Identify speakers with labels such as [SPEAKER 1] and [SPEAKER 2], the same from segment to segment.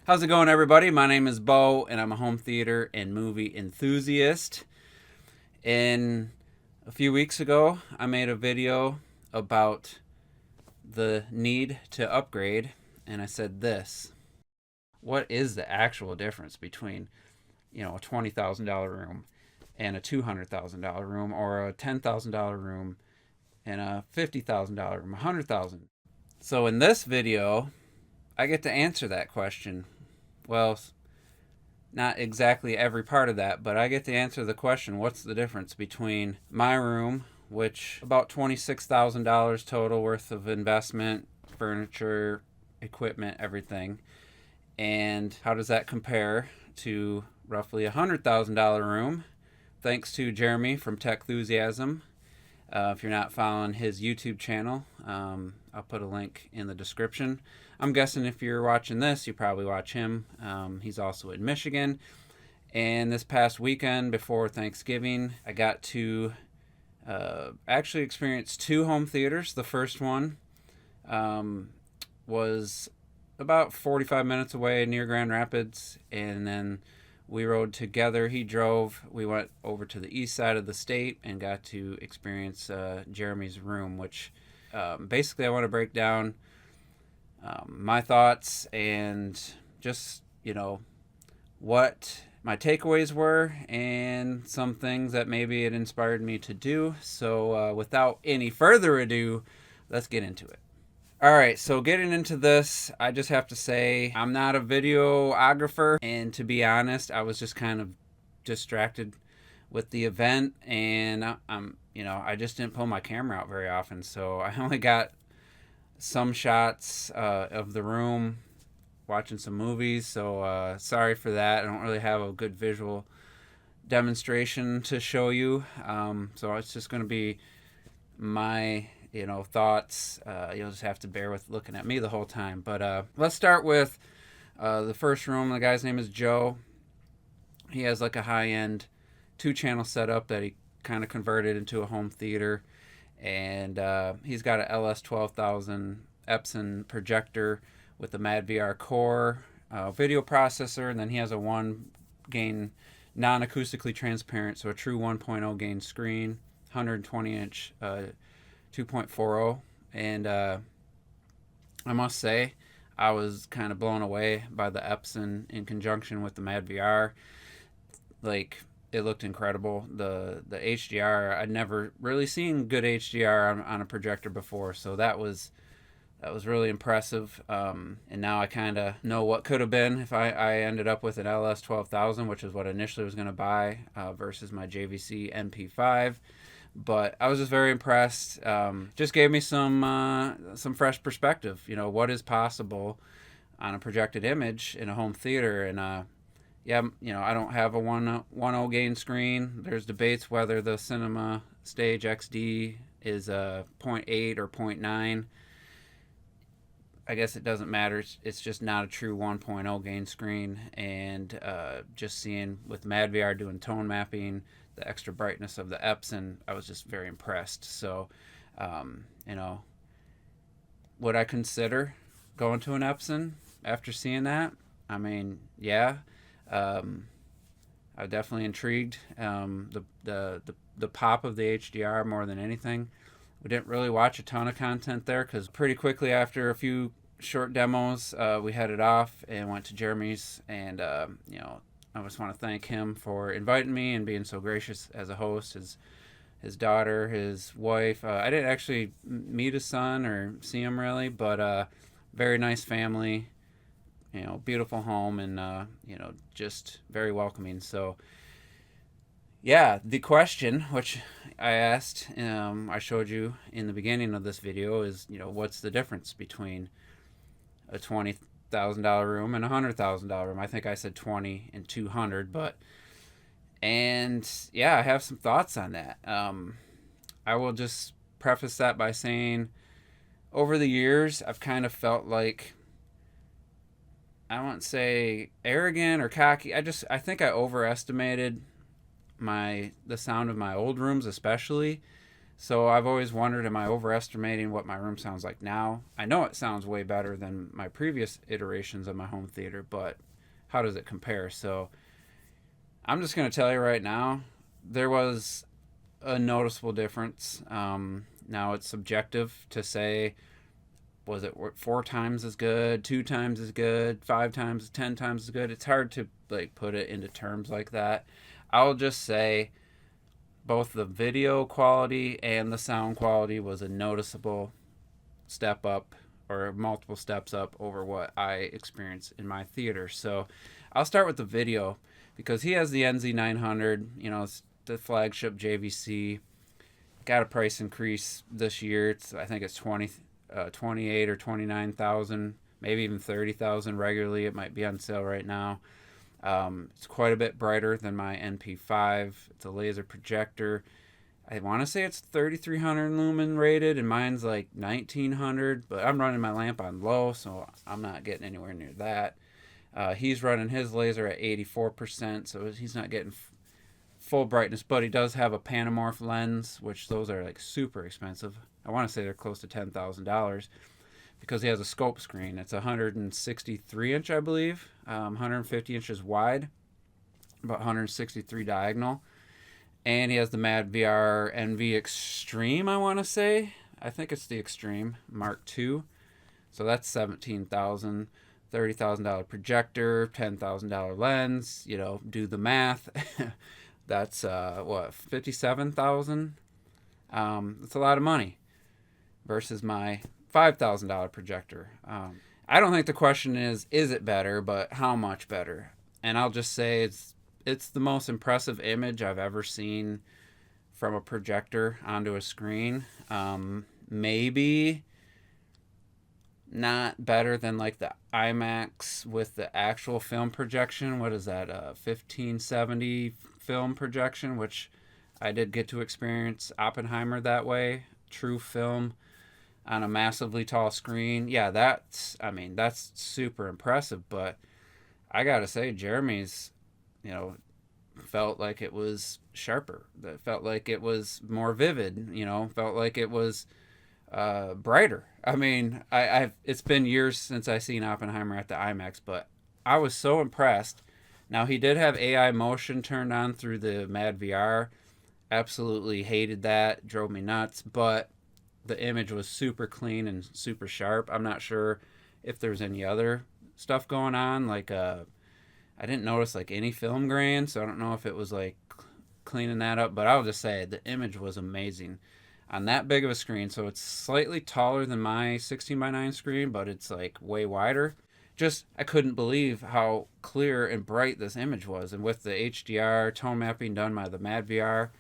[SPEAKER 1] How's it going, everybody? My name is Bo, and I'm a home theater and movie enthusiast. And a few weeks ago, I made a video about the need to upgrade, and I said this: what is the actual difference between, a $20,000 room and a $200,000 room, or a $10,000 room and a $50,000 room, $100,000? So in this video, I get to answer that question. Well, not exactly every part of that, but I get to answer the question, what's the difference between my room, which about $26,000 total worth of investment, furniture, equipment, everything, and how does that compare to roughly $100,000 room, thanks to Jeremy from Techthusiasm. If you're not following his YouTube channel, I'll put a link in the description. I'm guessing if you're watching this, you probably watch him. He's also in Michigan. And this past weekend before Thanksgiving, I got to actually experience two home theaters. The first one was about 45 minutes away near Grand Rapids, and then we rode together. He drove. We went over to the east side of the state and got to experience Jeremy's room, which basically I want to break down my thoughts and just, what my takeaways were and some things that maybe it inspired me to do. So without any further ado, let's get into it. All right, so getting into this, I just have to say I'm not a videographer, and to be honest, I was just kind of distracted with the event, and I just didn't pull my camera out very often, so I only got some shots of the room, watching some movies. So sorry for that. I don't really have a good visual demonstration to show you, so it's just going to be my thoughts. You'll just have to bear with looking at me the whole time. But let's start with the first room. The guy's name is Joe. He has like a high-end 2-channel setup that he kind of converted into a home theater, and he's got a LS 12,000 Epson projector with a MadVR core video processor, and then he has a 1 gain non-acoustically transparent, so a true 1.0 gain screen, 120-inch 2.40, and I must say I was kind of blown away by the Epson in conjunction with the MadVR. Like, it looked incredible. The HDR, I'd never really seen good HDR on a projector before, so that was really impressive. And now I kind of know what could have been if I ended up with an LS 12,000, which is what I initially was going to buy, versus my JVC MP5. But I was just very impressed. Just gave me some fresh perspective. What is possible on a projected image in a home theater. And yeah, I don't have a 1.0 gain screen. There's debates whether the Cinema Stage XD is a 0.8 or 0.9. I guess it doesn't matter. It's just not a true 1.0 gain screen. And just seeing with MadVR doing tone mapping, the extra brightness of the Epson, I was just very impressed. So, would I consider going to an Epson after seeing that? I mean, yeah. I'm definitely intrigued. The pop of the HDR more than anything. We didn't really watch a ton of content there because pretty quickly after a few short demos, we headed off and went to Jeremy's, and I just want to thank him for inviting me and being so gracious as a host. His daughter, his wife. I didn't actually meet his son or see him really, but very nice family. Beautiful home, and just very welcoming. So yeah, the question which I asked, I showed you in the beginning of this video, is what's the difference between a $20,000 room and a $100,000 room? I think I said 20 and 200, and yeah, I have some thoughts on that. I will just preface that by saying, over the years, I've kind of felt like, I won't say arrogant or cocky. I think I overestimated the sound of my old rooms, especially. So I've always wondered, am I overestimating what my room sounds like now? I know it sounds way better than my previous iterations of my home theater, but how does it compare? So I'm just going to tell you right now, there was a noticeable difference. Now it's subjective to say, was it 4 times as good, 2 times as good, 5 times, 10 times as good? It's hard to like put it into terms like that. I'll just say both the video quality and the sound quality was a noticeable step up, or multiple steps up over what I experienced in my theater. So I'll start with the video because he has the NZ900, it's the flagship JVC. Got a price increase this year. I think it's 28 or 29,000, maybe even 30,000 regularly. It might be on sale right now. It's quite a bit brighter than my NP5. It's a laser projector. I want to say it's 3,300 lumen rated, and mine's like 1,900, but I'm running my lamp on low, so I'm not getting anywhere near that. He's running his laser at 84%, so he's not getting full brightness, but he does have a Panamorph lens, which those are like super expensive. I want to say they're close to $10,000 because he has a scope screen. It's 163 inch, I believe, 150 inches wide, about 163 diagonal. And he has the MadVR NV Extreme, I want to say. I think it's the Extreme Mark II. So that's $17,000, $30,000 projector, $10,000 lens. Do the math. That's $57,000. That's a lot of money versus my $5,000 projector. I don't think the question is it better, but how much better? And I'll just say it's the most impressive image I've ever seen from a projector onto a screen. Maybe not better than like the IMAX with the actual film projection. What is that? 1570 film projection, which I did get to experience Oppenheimer that way. True film on a massively tall screen. Yeah, that's super impressive. But I gotta say, Jaremy's, felt like it was sharper. That felt like it was more vivid. Felt like it was brighter. It's been years since I seen Oppenheimer at the IMAX, but I was so impressed. Now he did have AI motion turned on through the MadVR. Absolutely hated that. Drove me nuts. But the image was super clean and super sharp. I'm not sure if there's any other stuff going on. Like I didn't notice like any film grain, so I don't know if it was like cleaning that up. But I'll just say the image was amazing on that big of a screen. So it's slightly taller than my 16:9 screen, but it's like way wider. Just I couldn't believe how clear and bright this image was, and with the HDR tone mapping done by the MadVR,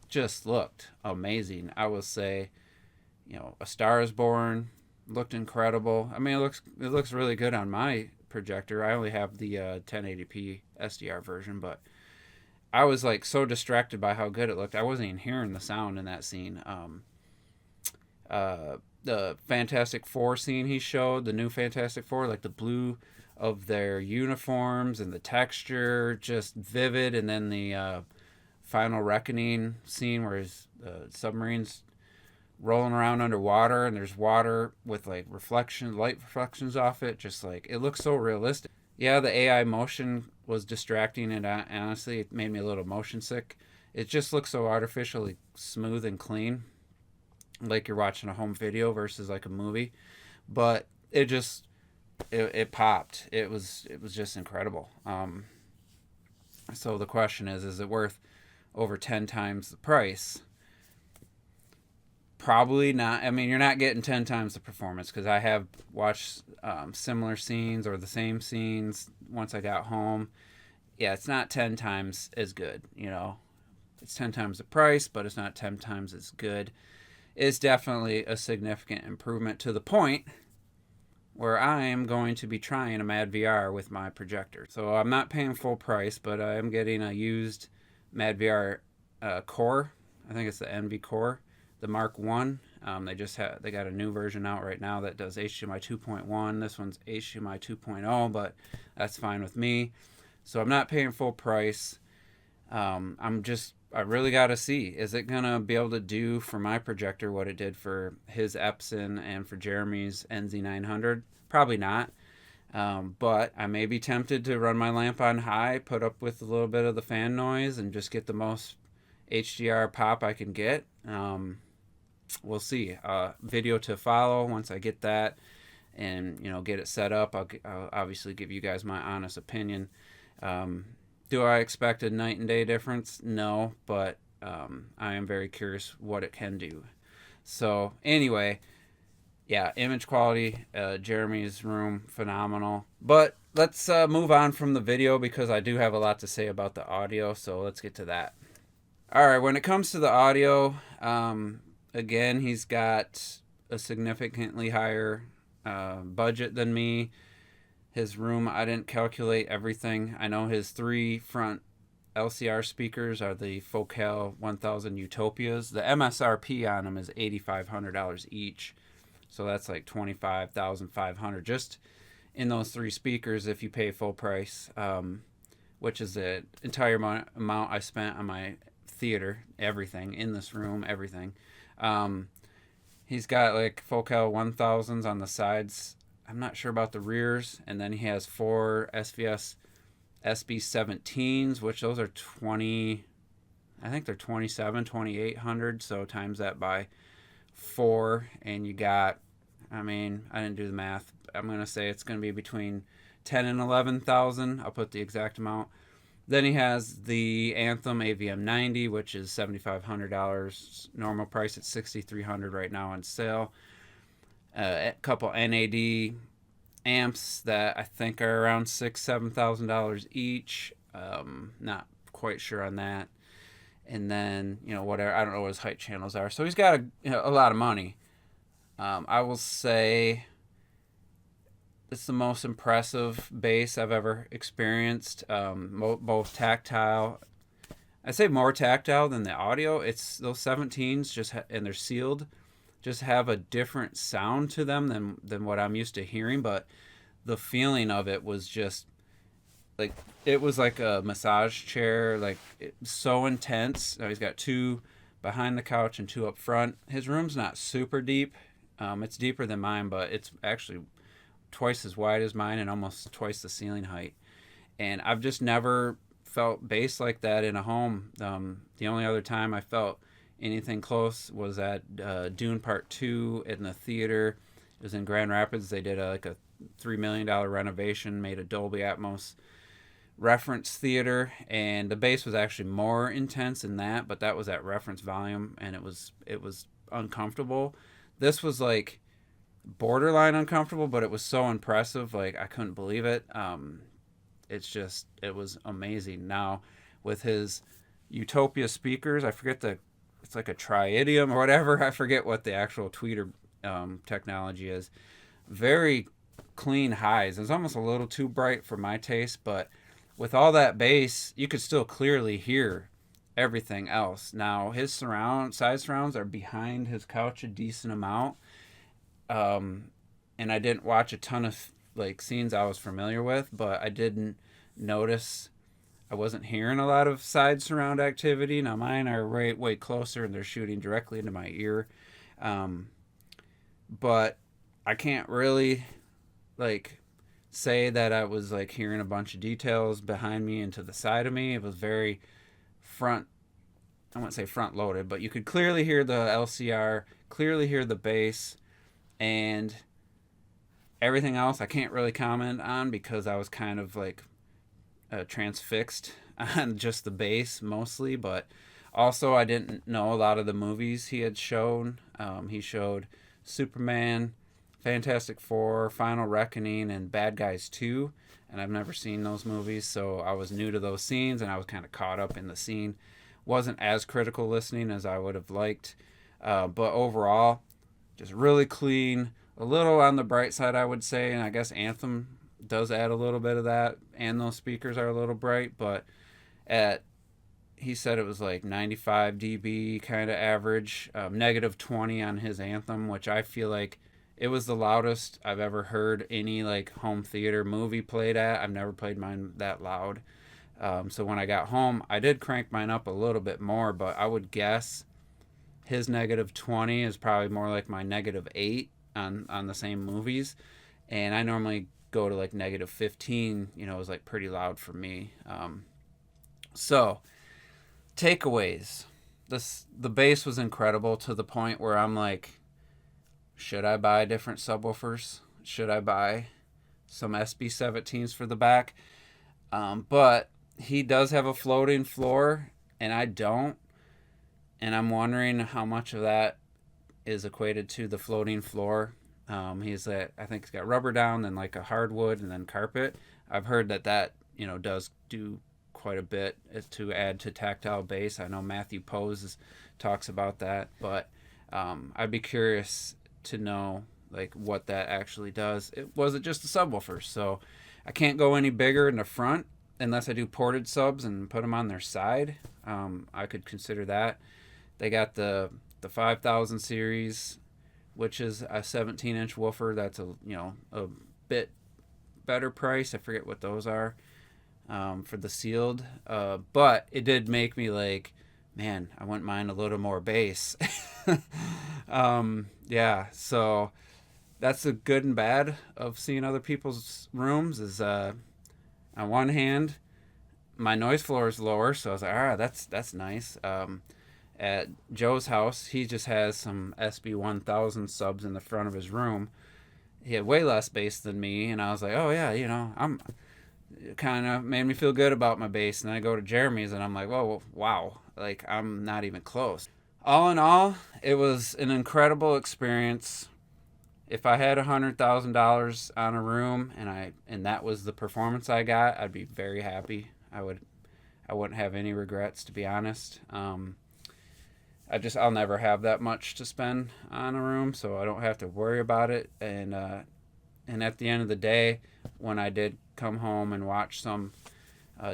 [SPEAKER 1] just looked amazing. I will say, A Star Is Born looked incredible. It looks really good on my projector. I only have the 1080p SDR version, but I was like so distracted by how good it looked. I wasn't even hearing the sound in that scene. The Fantastic Four scene he showed, the new Fantastic Four, like the blue of their uniforms and the texture, just vivid. And then the Final Reckoning scene where his submarine's rolling around underwater and there's water with like light reflections off it. Just like, it looks so realistic. Yeah, the AI motion was distracting, and honestly, it made me a little motion sick. It just looks so artificially smooth and clean, like you're watching a home video versus like a movie. But it popped. It was just incredible. So the question is it worth over 10 times the price? Probably not. You're not getting 10 times the performance, because I have watched similar scenes or the same scenes once I got home. Yeah, it's not 10 times as good. It's 10 times the price, but it's not 10 times as good. It's definitely a significant improvement, to the point where I am going to be trying a MadVR with my projector. So I'm not paying full price, but I am getting a used MadVR Core. I think it's the NV Core, the Mark 1. They got a new version out right now that does HDMI 2.1. This one's HDMI 2.0, but that's fine with me. So I'm not paying full price. I'm just I really got to see, is it going to be able to do for my projector what it did for his Epson and for Jeremy's NZ900? Probably not. But I may be tempted to run my lamp on high, put up with a little bit of the fan noise, and just get the most HDR pop I can get. We'll see. Video to follow once I get that and get it set up. I'll obviously give you guys my honest opinion. Do I expect a night and day difference? No, but I am very curious what it can do. So anyway, yeah, image quality, Jeremy's room, phenomenal. But let's move on from the video because I do have a lot to say about the audio. So let's get to that. All right, when it comes to the audio, again, he's got a significantly higher budget than me. His room, I didn't calculate everything. I know his 3 front LCR speakers are the Focal 1000 Utopias. The MSRP on them is $8,500 each. So that's like $25,500 just in those 3 speakers if you pay full price, which is the entire amount I spent on my theater, everything, in this room, everything. He's got like Focal 1000s on the sides. I'm not sure about the rears. And then he has 4 SVS SB17s, which those are 20, I think they're 2800. So times that by 4. And you got, I didn't do the math. I'm going to say it's going to be between 10 and 11,000. I'll put the exact amount. Then he has the Anthem AVM 90, which is $7,500. Normal price at $6,300 right now on sale. A couple NAD amps that I think are around $6,000-$7,000 each. Not quite sure on that. And then whatever, I don't know what his height channels are. So he's got a lot of money. I will say it's the most impressive bass I've ever experienced. Both tactile. I say more tactile than the audio. It's those 17s and they're sealed. Just have a different sound to them than what I'm used to hearing, but the feeling of it was just like it was like a massage chair, like so intense. Now he's got 2 behind the couch and 2 up front. His room's not super deep. It's deeper than mine, but it's actually twice as wide as mine and almost twice the ceiling height. And I've just never felt bass like that in a home. The only other time I felt anything close was at Dune Part 2 in the theater. It was in Grand Rapids. They did a $3 million renovation, made a Dolby Atmos reference theater, and the bass was actually more intense than that, but that was at reference volume, and it was uncomfortable. This was like borderline uncomfortable, but it was so impressive, like I couldn't believe it. It was amazing. Now with his Utopia speakers, I forget it's like a tritium or whatever. I forget what the actual tweeter technology is. Very clean highs. It's almost a little too bright for my taste, but with all that bass, you could still clearly hear everything else. Now his side surrounds are behind his couch a decent amount, and I didn't watch a ton of like scenes I was familiar with, but I didn't notice. I wasn't hearing a lot of side surround activity. Now mine are way closer and they're shooting directly into my ear. But I can't really like say that I was like hearing a bunch of details behind me and to the side of me. It was very front, I wouldn't say front loaded, but you could clearly hear the LCR, clearly hear the bass, and everything else I can't really comment on because I was kind of like transfixed on just the bass mostly. But also I didn't know a lot of the movies he had shown. He showed Superman, Fantastic Four, Final Reckoning, and Bad Guys 2, and I've never seen those movies, so I was new to those scenes and I was kind of caught up in the scene. Wasn't as critical listening as I would have liked, but overall just really clean, a little on the bright side I would say, and I guess Anthem does add a little bit of that, and those speakers are a little bright, but he said it was like 95 dB kind of average, negative 20 on his Anthem, which I feel like it was the loudest I've ever heard any like home theater movie played at. I've never played mine that loud. So when I got home, I did crank mine up a little bit more, but I would guess his -20 is probably more like my -8 on the same movies. And I normally go to like -15, is like pretty loud for me. So takeaways. The bass was incredible to the point where I'm like, should I buy different subwoofers? Should I buy some SB17s for the back? But he does have a floating floor, and I don't. And I'm wondering how much of that is equated to the floating floor. I think he's got rubber down, then like a hardwood, and then carpet. I've heard that does do quite a bit to add to tactile bass. I know Matthew Pose talks about that, but I'd be curious to know like what that actually does. Was it just a subwoofer? So I can't go any bigger in the front unless I do ported subs and put them on their side. I could consider that. They got the 5000 series, which is a 17-inch woofer. That's a bit better price. I forget what those are for the sealed. But it did make me like, man, I wouldn't mind a little more bass. Yeah, so that's the good and bad of seeing other people's rooms is on one hand, my noise floor is lower, so I was like, that's nice. At Joe's house, he just has some SB1000 subs in the front of his room. He had way less bass than me, and I was like, oh yeah, I'm kind of made me feel good about my bass. And then I go to Jaremy's, and I'm like, whoa, wow, like I'm not even close. All in all, it was an incredible experience. If I had $100,000 on a room and that was the performance I got, I'd be very happy. I wouldn't have any regrets, to be honest. I'll never have that much to spend on a room, so I don't have to worry about it. And at the end of the day, when I did come home and watch some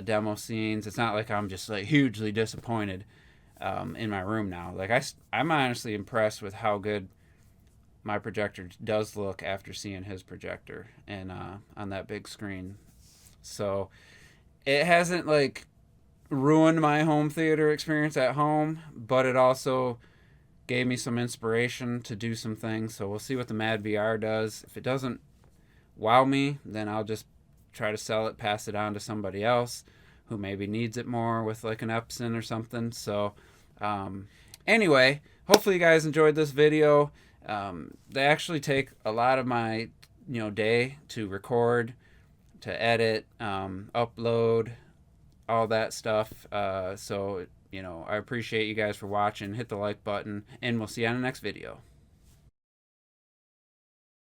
[SPEAKER 1] demo scenes, it's not like I'm just like hugely disappointed in my room now. Like I'm honestly impressed with how good my projector does look after seeing his projector and on that big screen. So it hasn't like ruined my home theater experience at home, but it also gave me some inspiration to do some things. So we'll see what the MadVR does. If it doesn't wow me, then I'll just try to sell it, pass it on to somebody else who maybe needs it more with like an Epson or something. So anyway, hopefully you guys enjoyed this video. They actually take a lot of my day to record, to edit, upload, all that stuff. So I appreciate you guys for watching. Hit the like button, and we'll see you on the next video.